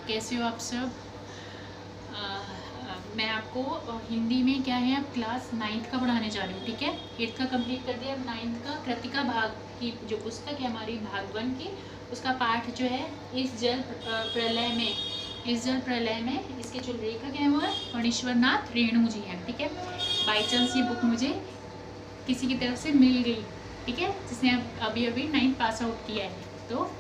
कैसे हो आप सब। मैं आपको हिंदी में क्या है, अब क्लास 9th का पढ़ाने जा रही हूँ। ठीक है, 8th का कंप्लीट कर दिया, अब 9th का कृतिका भाग की जो पुस्तक है हमारी भाग 1 की, उसका पाठ जो है इस जल प्रलय में इसके जो लेखक हैं वो है फणीश्वर नाथ रेणु जी हैं। ठीक है, बाई चांस ये बुक मुझे किसी की तरफ से मिल गई, ठीक है, जिसने अभी 9th पास आउट किया है, तो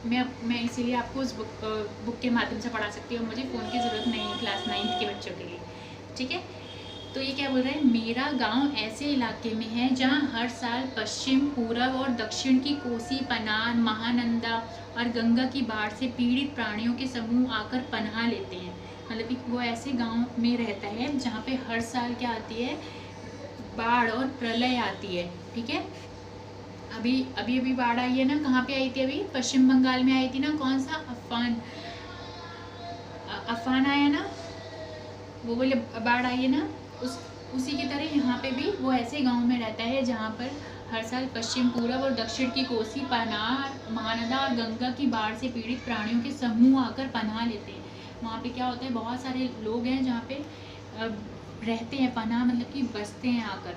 मैं इसीलिए आपको उस बुक के माध्यम से पढ़ा सकती हूँ। मुझे फ़ोन की ज़रूरत नहीं है क्लास 9th के बच्चों के लिए। ठीक है, तो ये क्या बोल रहा है, मेरा गांव ऐसे इलाके में है जहाँ हर साल पश्चिम, पूर्व और दक्षिण की कोसी, पनान, महानंदा और गंगा की बाढ़ से पीड़ित प्राणियों के समूह आकर पनाह लेते हैं। मतलब कि वो ऐसे गांव में रहता है जहाँ पे हर साल क्या आती है, बाढ़ और प्रलय आती है। ठीक है, अभी बाढ़ आई है ना, कहाँ पे आई थी, अभी पश्चिम बंगाल में आई थी ना, कौन सा अफान आया ना, वो बोले बाढ़ आई है ना, उसी की तरह यहाँ पे भी वो ऐसे गांव में रहता है जहाँ पर हर साल पश्चिम, पूर्व और दक्षिण की कोसी, पनार, महानदा और गंगा की बाढ़ से पीड़ित प्राणियों के समूह आकर पनाह लेते हैं। वहाँ पे क्या होता है, बहुत सारे लोग हैं जहाँ पे रहते हैं, पनाह मतलब कि बसते हैं आकर।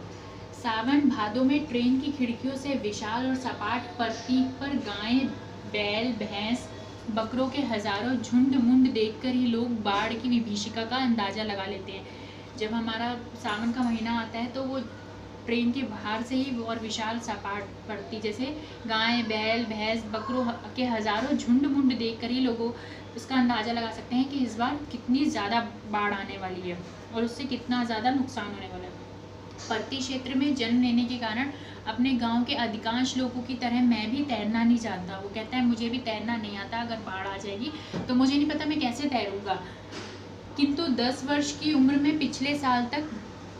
सावन भादों में ट्रेन की खिड़कियों से विशाल और सपाट परती पर गायें, बैल, भैंस, बकरों के हजारों झुंड मुंड देखकर ही लोग बाढ़ की विभीषिका का अंदाजा लगा लेते हैं। जब हमारा सावन का महीना आता है तो वो ट्रेन के बाहर से ही और विशाल सपाट पड़ती, जैसे गाय, बैल, भैंस, बकरों के हजारों झुंड मुंड देखकर ही लोगों इसका अंदाजा लगा सकते हैं कि इस बार कितनी ज़्यादा बाढ़ आने वाली है और उससे कितना ज़्यादा नुकसान होने वाला है। पर्ती क्षेत्र में जन्म लेने के कारण अपने गांव के अधिकांश लोगों की तरह मैं भी तैरना नहीं जानता। वो कहता है मुझे भी तैरना नहीं आता, अगर बाढ़ आ जाएगी तो मुझे नहीं पता मैं कैसे तैरूंगा। किंतु 10 वर्ष की उम्र में पिछले साल तक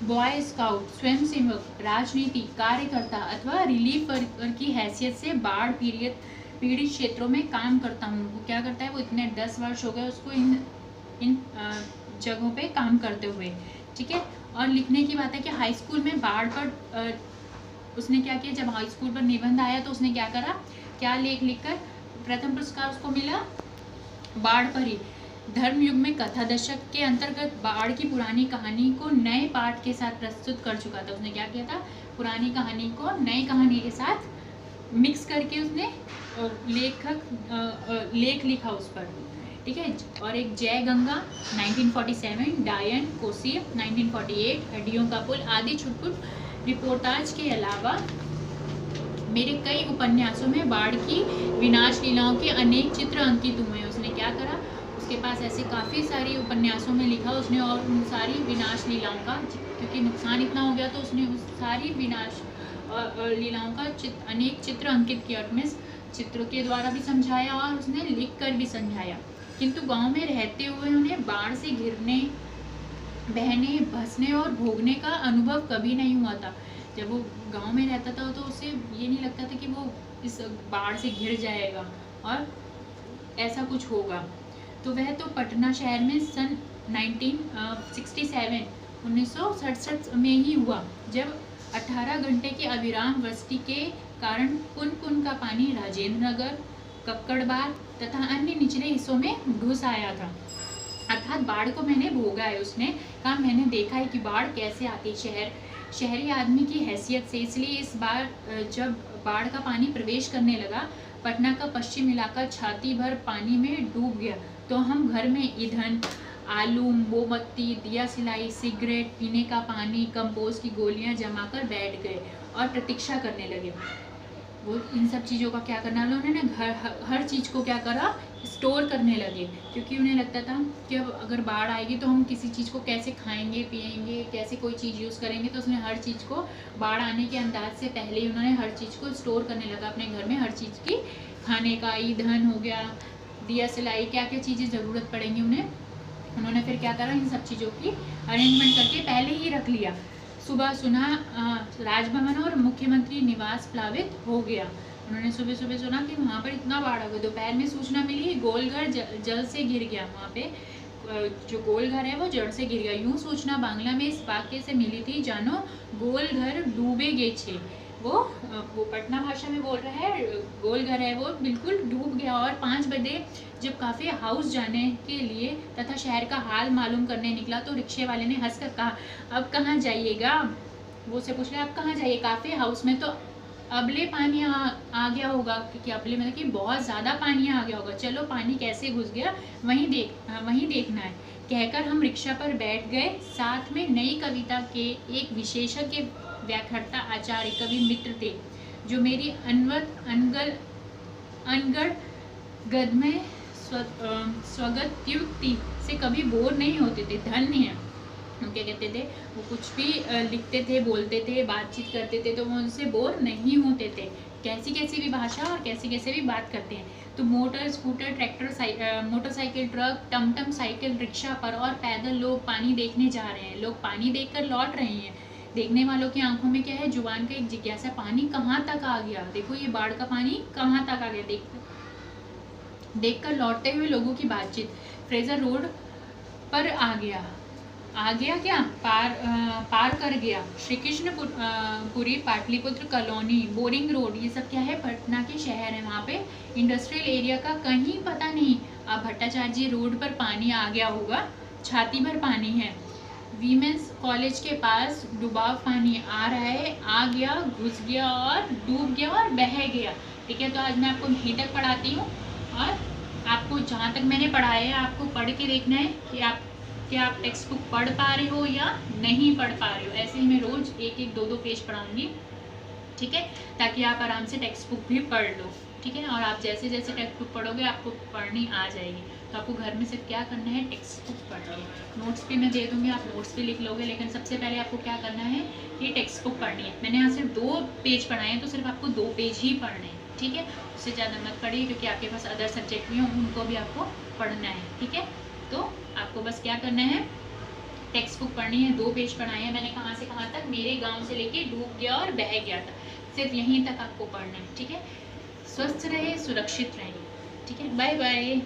बॉय स्काउट, स्वयंसेवक, राजनीति कार्यकर्ता अथवा रिलीफ वर्कर की हैसियत से बाढ़ पीड़ित क्षेत्रों में काम करता हूँ। वो क्या करता है, वो इतने 10 वर्ष हो गए उसको इन जगहों पे काम करते हुए। ठीक है, और लिखने की बात है कि हाई स्कूल में बाढ़ पर उसने क्या किया, जब हाई स्कूल पर निबंध आया तो उसने क्या करा, क्या लेख लिखकर प्रथम पुरस्कार उसको मिला बाढ़ पर ही। धर्म युग में कथा दशक के अंतर्गत बाढ़ की पुरानी कहानी को नए पाठ के साथ प्रस्तुत कर चुका था। उसने क्या किया था, पुरानी कहानी को नई कहानी के साथ मिक्स करके उसने लेख लिखा उस पर। ठीक है, और एक जय गंगा 1947, डायन कोसी 1948, हड्डियों का पुल आदि छुटपुट रिपोर्टाज के अलावा मेरे कई उपन्यासों में बाढ़ की विनाश लीलाओं के अनेक चित्र अंकित हुए हैं। उसने क्या करा, उसके पास ऐसे काफ़ी सारी उपन्यासों में लिखा उसने, और उन सारी विनाश लीलाओं का, क्योंकि नुकसान इतना हो गया तो उसने उस सारी विनाश लीलाओं का अनेक चित्र अंकित किया। उसमें चित्रों के द्वारा भी समझाया और उसने लिख कर भी समझाया। किंतु गांव में रहते हुए उन्हें बाढ़ से घिरने, बहने, भसने और भोगने का अनुभव कभी नहीं हुआ था। जब वो गांव में रहता था तो उसे ये नहीं लगता था कि वो इस बाढ़ से घिर जाएगा और ऐसा कुछ होगा। तो वह तो पटना शहर में सन 1967 में ही हुआ, जब 18 घंटे की अविराम वृष्टि के कारण पुन का पानी राजेंद्र नगर, कक्कड़बाग तथा अन्य निचले हिस्सों में घुस आया था। अर्थात बाढ़ को मैंने भोगा है। उसने कहा मैंने देखा है कि बाढ़ कैसे आती शहरी आदमी की हैसियत से। इसलिए इस बार जब बाढ़ का पानी प्रवेश करने लगा, पटना का पश्चिम इलाका छाती भर पानी में डूब गया, तो हम घर में ईंधन, आलू, मोमबत्ती, दिया सिलाई, सिगरेट, पीने का पानी, कंपोस्ट की गोलियां जमा कर बैठ गए और प्रतीक्षा करने लगे। वो इन सब चीज़ों का क्या करना, उन्होंने हर चीज़ को क्या करा, स्टोर करने लगे, क्योंकि उन्हें लगता था कि अब अगर बाढ़ आएगी तो हम किसी चीज़ को कैसे खाएंगे, पिएंगे, कैसे कोई चीज़ यूज़ करेंगे। तो उसने हर चीज़ को बाढ़ आने के अंदाज से पहले ही उन्होंने हर चीज़ को स्टोर करने लगा अपने घर में। हर चीज़ की, खाने का, ईंधन हो गया, दिया सिलाई, क्या क्या चीज़ें ज़रूरत पड़ेंगी उन्होंने फिर क्या करा, इन सब चीज़ों की अरेंजमेंट करके पहले ही रख लिया। सुबह सुना राजभवन और मुख्यमंत्री निवास प्लावित हो गया। उन्होंने सुबह सुना कि वहाँ पर इतना बाढ़ आ गया। दोपहर में सूचना मिली गोलघर जल से गिर गया। वहाँ पे जो गोलघर है वो जड़ से गिर गया। यूँ सूचना बांग्ला में इस वाक्य से मिली थी, जानो गोलघर डूबे गे छे। वो पटना भाषा में बोल रहा है, गोल घर है वो बिल्कुल डूब गया। और 5 बजे जब काफ़े हाउस जाने के लिए तथा शहर का हाल मालूम करने निकला तो रिक्शे वाले ने हंसकर कहा, अब कहाँ जाइएगा। वो से पूछ रहे आप कहाँ जाइए, काफ़े हाउस में। तो अबले पानी आ गया होगा, क्योंकि अबले मतलब कि बहुत ज़्यादा पानी आ गया होगा, चलो पानी कैसे घुस गया वहीं देखना है। कहकर हम रिक्शा पर बैठ गए। साथ में नई कविता के एक विशेषज्ञ व्याकरणता आचार्य कवि मित्र थे, जो मेरी अनगढ़ गद्य स्वगत्युक्ति से कभी बोर नहीं होते थे। धन्य है, वो क्या कहते थे, वो कुछ भी लिखते थे, बोलते थे, बातचीत करते थे तो वो उनसे बोर नहीं होते थे। कैसी कैसी भी भाषा और कैसे कैसे भी बात करते हैं। तो motor, scooter, tractor, motorcycle, truck, टमटम, साइकिल, रिक्शा पर और पैदल लोग पानी देखने जा रहे हैं। लोग पानी देखकर लौट रहे हैं। देखने वालों की आंखों में क्या है, जुबान का एक जिज्ञासा, पानी कहाँ तक आ गया। देखो ये बाढ़ का पानी कहाँ तक आ गया। देखकर लौटते हुए लोगों की बातचीत। फ्रेजर रोड पर आ गया क्या, पार कर गया। Shri Krishnapuri, Pataliputra colony, boring road, ये सब क्या है, पटना के शहर है। वहाँ पे इंडस्ट्रियल एरिया का कहीं पता नहीं। अब भट्टाचार्य रोड पर पानी आ गया होगा, छाती भर पानी है। वीमेंस कॉलेज के पास डुबाव पानी आ रहा है, आ गया, घुस गया और डूब गया और बह गया। ठीक है, तो आज मैं आपको यहीं तक पढ़ाती हूँ और आपको जहाँ तक मैंने पढ़ाया है आपको पढ़ के देखना है कि आप टेक्स्ट बुक पढ़ पा रहे हो या नहीं पढ़ पा रहे हो। ऐसे ही मैं रोज़ 1-1, 2-2 पेज पढ़ाऊँगी, ठीक है, ताकि आप आराम से टेक्स्ट बुक भी पढ़ लो। ठीक है, और आप जैसे जैसे टेक्स्ट बुक पढ़ोगे आपको पढ़नी आ जाएगी। तो आपको घर में सिर्फ क्या करना है, टेक्स्ट बुक पढ़नी है। नोट्स भी मैं दे दूँगी, आप नोट्स भी लिख लोगे, लेकिन सबसे पहले आपको क्या करना है, ये टेक्स्ट बुक पढ़नी है। मैंने यहाँ सिर्फ 2 पेज पढ़ाए हैं, तो सिर्फ आपको 2 पेज ही पढ़ने हैं। ठीक है, उससे ज़्यादा मत पढ़िए, क्योंकि आपके पास अदर सब्जेक्ट भी हों, उनको भी आपको पढ़ना है। ठीक है, तो आपको बस क्या करना है, टेक्स्ट बुक पढ़नी है। 2 पेज पढ़ाए हैं मैंने, कहाँ से कहाँ तक, मेरे गांव से लेके डूब गया और बह गया था, सिर्फ यहीं तक आपको पढ़ना है। ठीक है, स्वस्थ रहे, सुरक्षित रहे। ठीक है, बाय बाय।